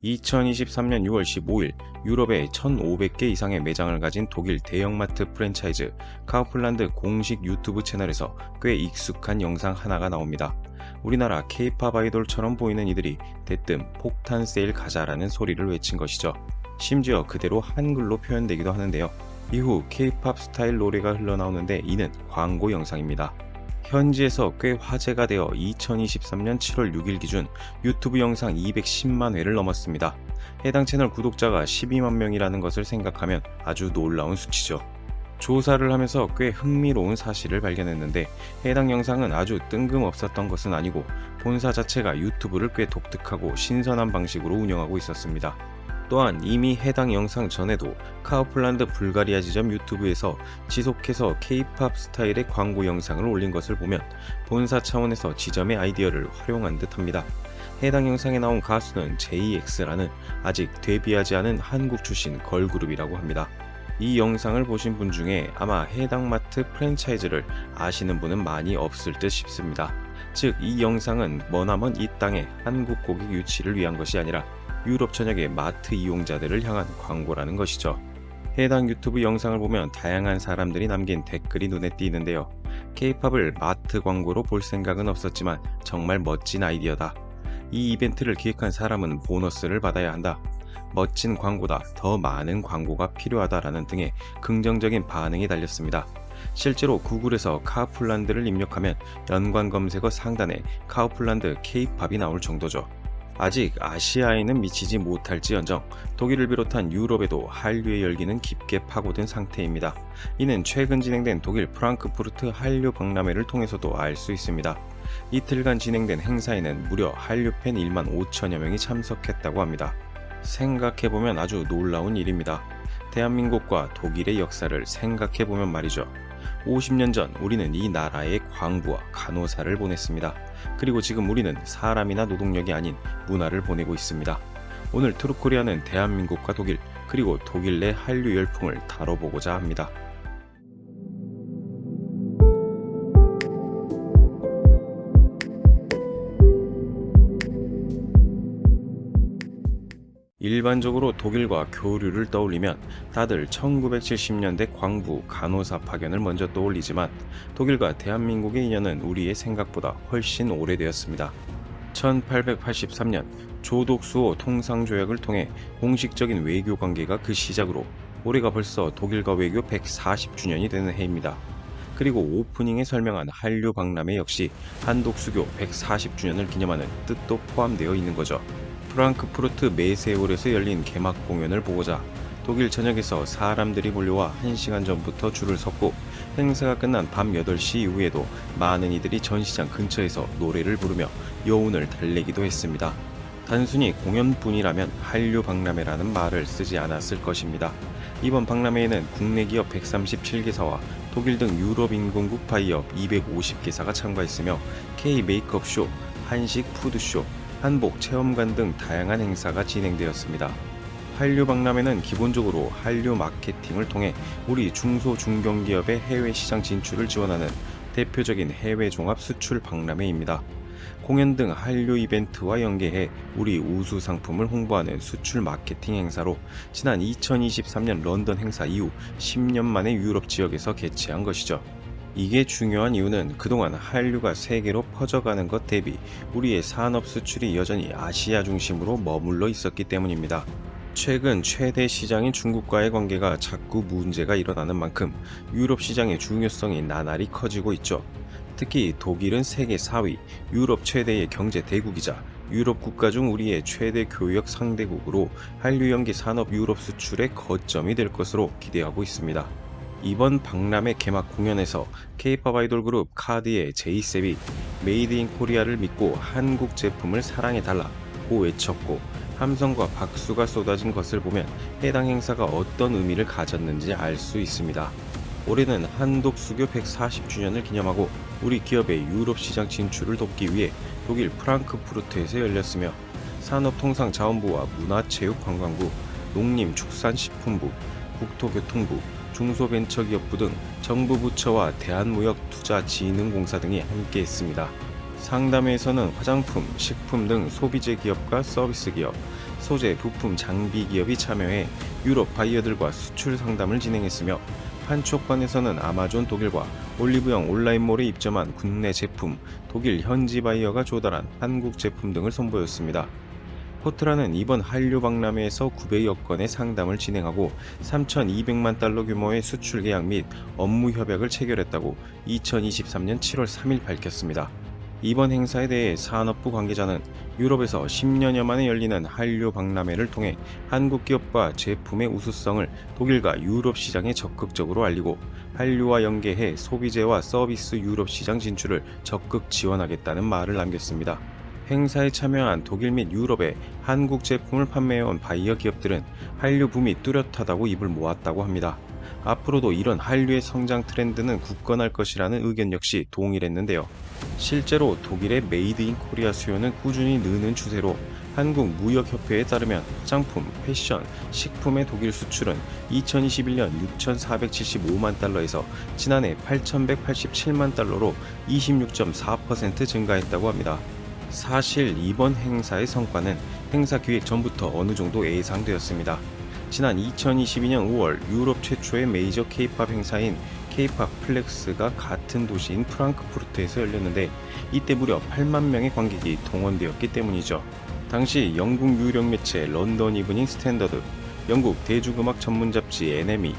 2023년 6월 15일 유럽에 1,500개 이상의 매장을 가진 독일 대형마트 프랜차이즈 카우플란드 공식 유튜브 채널에서 꽤 익숙한 영상 하나가 나옵니다. 우리나라 K-팝 아이돌처럼 보이는 이들이 대뜸 폭탄 세일 가자라는 소리를 외친 것이죠. 심지어 그대로 한글로 표현되기도 하는데요. 이후 K-팝 스타일 노래가 흘러나오는데 이는 광고 영상입니다. 현지에서 꽤 화제가 되어 2023년 7월 6일 기준 유튜브 영상 210만 회를 넘었습니다. 해당 채널 구독자가 12만 명이라는 것을 생각하면 아주 놀라운 수치죠. 조사를 하면서 꽤 흥미로운 사실을 발견했는데 해당 영상은 아주 뜬금없었던 것은 아니고 본사 자체가 유튜브를 꽤 독특하고 신선한 방식으로 운영하고 있었습니다. 또한 이미 해당 영상 전에도 카우플란드 불가리아 지점 유튜브에서 지속해서 K-팝 스타일의 광고 영상을 올린 것을 보면 본사 차원에서 지점의 아이디어를 활용한 듯합니다. 해당 영상에 나온 가수는 JX라는 아직 데뷔하지 않은 한국 출신 걸그룹이라고 합니다. 이 영상을 보신 분 중에 아마 해당 마트 프랜차이즈를 아시는 분은 많이 없을 듯 싶습니다. 즉, 이 영상은 머나먼 이 땅의 한국 고객 유치를 위한 것이 아니라 유럽 전역의 마트 이용자들을 향한 광고라는 것이죠. 해당 유튜브 영상을 보면 다양한 사람들이 남긴 댓글이 눈에 띄는데요. K-팝을 마트 광고로 볼 생각은 없었지만 정말 멋진 아이디어다. 이 이벤트를 기획한 사람은 보너스를 받아야 한다. 멋진 광고다. 더 많은 광고가 필요하다라는 등의 긍정적인 반응이 달렸습니다. 실제로 구글에서 카우플란드를 입력하면 연관 검색어 상단에 카우플란드 K-팝이 나올 정도죠. 아직 아시아에는 미치지 못할지언정 독일을 비롯한 유럽에도 한류의 열기는 깊게 파고든 상태입니다. 이는 최근 진행된 독일 프랑크푸르트 한류 박람회를 통해서도 알 수 있습니다. 이틀간 진행된 행사에는 무려 한류 팬 1만 5천여 명이 참석했다고 합니다. 생각해보면 아주 놀라운 일입니다. 대한민국과 독일의 역사를 생각해보면 말이죠. 50년 전 우리는 이 나라에 광부와 간호사를 보냈습니다. 그리고 지금 우리는 사람이나 노동력이 아닌 문화를 보내고 있습니다. 오늘 트루코리아는 대한민국과 독일, 그리고 독일 내 한류 열풍을 다뤄보고자 합니다. 일반적으로 독일과 교류를 떠올리면 다들 1970년대 광부, 간호사 파견을 먼저 떠올리지만 독일과 대한민국의 인연은 우리의 생각보다 훨씬 오래되었습니다. 1883년 조독수호 통상조약을 통해 공식적인 외교 관계가 그 시작으로 올해가 벌써 독일과 외교 140주년이 되는 해입니다. 그리고 오프닝에 설명한 한류 박람회 역시 한독수교 140주년을 기념하는 뜻도 포함되어 있는 거죠. 프랑크푸르트 메세홀에서 열린 개막 공연을 보고자 독일 전역에서 사람들이 몰려와 1시간 전부터 줄을 섰고 행사가 끝난 밤 8시 이후에도 많은 이들이 전시장 근처에서 노래를 부르며 여운을 달래기도 했습니다. 단순히 공연뿐이라면 한류 박람회라는 말을 쓰지 않았을 것입니다. 이번 박람회에는 국내 기업 137개사와 독일 등 유럽 인근국 바이업 250개사가 참가했으며 K 메이크업쇼, 한식 푸드쇼, 한복 체험관 등 다양한 행사가 진행되었습니다. 한류 박람회는 기본적으로 한류 마케팅을 통해 우리 중소 중견기업의 해외 시장 진출을 지원하는 대표적인 해외 종합 수출 박람회입니다. 공연 등 한류 이벤트와 연계해 우리 우수 상품을 홍보하는 수출 마케팅 행사로 지난 2023년 런던 행사 이후 10년 만에 유럽 지역에서 개최한 것이죠. 이게 중요한 이유는 그동안 한류가 세계로 퍼져가는 것 대비 우리의 산업 수출이 여전히 아시아 중심으로 머물러 있었기 때문입니다. 최근 최대 시장인 중국과의 관계가 자꾸 문제가 일어나는 만큼 유럽 시장의 중요성이 나날이 커지고 있죠. 특히 독일은 세계 4위, 유럽 최대의 경제 대국이자 유럽 국가 중 우리의 최대 교역 상대국으로 한류 연계 산업 유럽 수출의 거점이 될 것으로 기대하고 있습니다. 이번 박람회 개막 공연에서 K-팝 아이돌 그룹 카드의 제이셉이 메이드 인 코리아를 믿고 한국 제품을 사랑해달라고 외쳤고 함성과 박수가 쏟아진 것을 보면 해당 행사가 어떤 의미를 가졌는지 알 수 있습니다. 올해는 한독수교 140주년을 기념하고 우리 기업의 유럽 시장 진출을 돕기 위해 독일 프랑크푸르트에서 열렸으며 산업통상자원부와 문화체육관광부, 농림축산식품부, 국토교통부, 중소벤처기업부 등 정부 부처와 대한무역투자진흥공사 등이 함께했습니다. 상담회에서는 화장품, 식품 등 소비재 기업과 서비스 기업, 소재, 부품, 장비 기업이 참여해 유럽 바이어들과 수출 상담을 진행했으며 판촉관에서는 아마존 독일과 올리브영 온라인몰에 입점한 국내 제품, 독일 현지 바이어가 조달한 한국 제품 등을 선보였습니다. 포트라는 이번 한류 박람회에서 900여 건의 상담을 진행하고 3,200만 달러 규모의 수출 계약 및 업무 협약을 체결했다고 2023년 7월 3일 밝혔습니다. 이번 행사에 대해 산업부 관계자는 유럽에서 10년여 만에 열리는 한류 박람회를 통해 한국 기업과 제품의 우수성을 독일과 유럽 시장에 적극적으로 알리고 한류와 연계해 소비재와 서비스 유럽 시장 진출을 적극 지원하겠다는 말을 남겼습니다. 행사에 참여한 독일 및 유럽의 한국 제품을 판매해온 바이어 기업들은 한류 붐이 뚜렷하다고 입을 모았다고 합니다. 앞으로도 이런 한류의 성장 트렌드는 굳건할 것이라는 의견 역시 동일했는데요. 실제로 독일의 메이드 인 코리아 수요는 꾸준히 느는 추세로 한국무역협회에 따르면 화장품, 패션, 식품의 독일 수출은 2021년 6,475만 달러에서 지난해 8,187만 달러로 26.4% 증가했다고 합니다. 사실 이번 행사의 성과는 행사 기획 전부터 어느 정도 예상되었습니다. 지난 2022년 5월 유럽 최초의 메이저 K-팝 행사인 K-팝 플렉스가 같은 도시인 프랑크푸르트에서 열렸는데 이때 무려 8만 명의 관객이 동원되었기 때문이죠. 당시 영국 유력 매체 런던 이브닝 스탠더드, 영국 대중음악 전문 잡지 NME,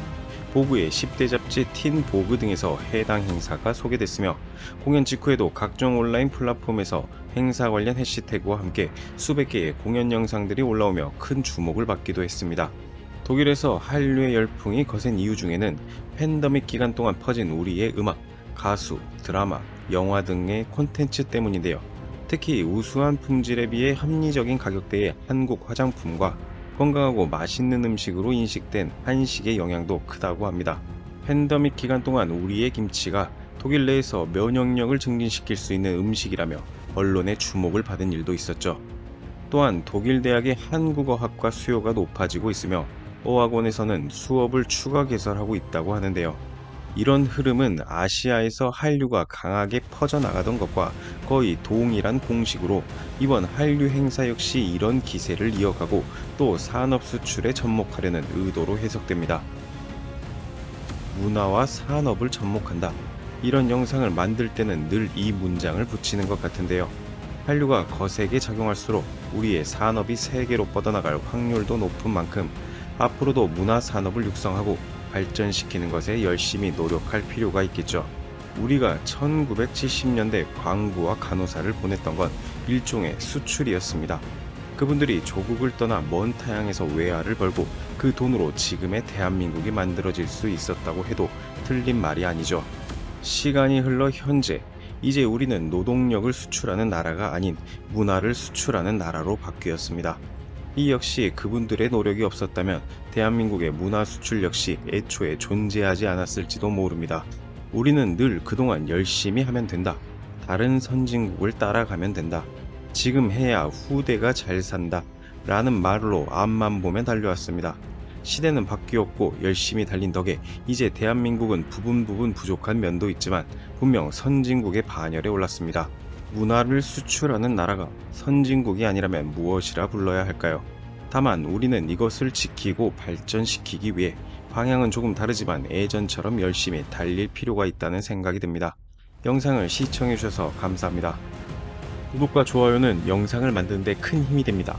보그의 10대 잡지 틴 보그 등에서 해당 행사가 소개됐으며 공연 직후에도 각종 온라인 플랫폼에서 행사 관련 해시태그와 함께 수백 개의 공연 영상들이 올라오며 큰 주목을 받기도 했습니다. 독일에서 한류의 열풍이 거센 이유 중에는 팬데믹 기간 동안 퍼진 우리의 음악, 가수, 드라마, 영화 등의 콘텐츠 때문인데요. 특히 우수한 품질에 비해 합리적인 가격대의 한국 화장품과 건강하고 맛있는 음식으로 인식된 한식의 영향도 크다고 합니다. 팬데믹 기간 동안 우리의 김치가 독일 내에서 면역력을 증진시킬 수 있는 음식이라며 언론의 주목을 받은 일도 있었죠. 또한 독일 대학의 한국어학과 수요가 높아지고 있으며 어학원에서는 수업을 추가 개설하고 있다고 하는데요. 이런 흐름은 아시아에서 한류가 강하게 퍼져나가던 것과 거의 동일한 공식으로 이번 한류 행사 역시 이런 기세를 이어가고 또 산업 수출에 접목하려는 의도로 해석됩니다. 문화와 산업을 접목한다. 이런 영상을 만들 때는 늘 이 문장을 붙이는 것 같은데요. 한류가 거세게 작용할수록 우리의 산업이 세계로 뻗어나갈 확률도 높은 만큼 앞으로도 문화 산업을 육성하고 발전시키는 것에 열심히 노력할 필요가 있겠죠. 우리가 1970년대 광부와 간호사를 보냈던 건 일종의 수출이었습니다. 그분들이 조국을 떠나 먼 타양에서 외화를 벌고 그 돈으로 지금의 대한민국이 만들어질 수 있었다고 해도 틀린 말이 아니죠. 시간이 흘러 현재, 이제 우리는 노동력을 수출하는 나라가 아닌 문화를 수출하는 나라로 바뀌었습니다. 이 역시 그분들의 노력이 없었다면 대한민국의 문화 수출 역시 애초에 존재하지 않았을지도 모릅니다. 우리는 늘 그동안 열심히 하면 된다. 다른 선진국을 따라가면 된다. 지금 해야 후대가 잘 산다. 라는 말로 앞만 보면 달려왔습니다. 시대는 바뀌었고 열심히 달린 덕에 이제 대한민국은 부분 부족한 면도 있지만 분명 선진국의 반열에 올랐습니다. 문화를 수출하는 나라가 선진국이 아니라면 무엇이라 불러야 할까요? 다만 우리는 이것을 지키고 발전시키기 위해 방향은 조금 다르지만 예전처럼 열심히 달릴 필요가 있다는 생각이 듭니다. 영상을 시청해주셔서 감사합니다. 구독과 좋아요는 영상을 만드는 데 큰 힘이 됩니다.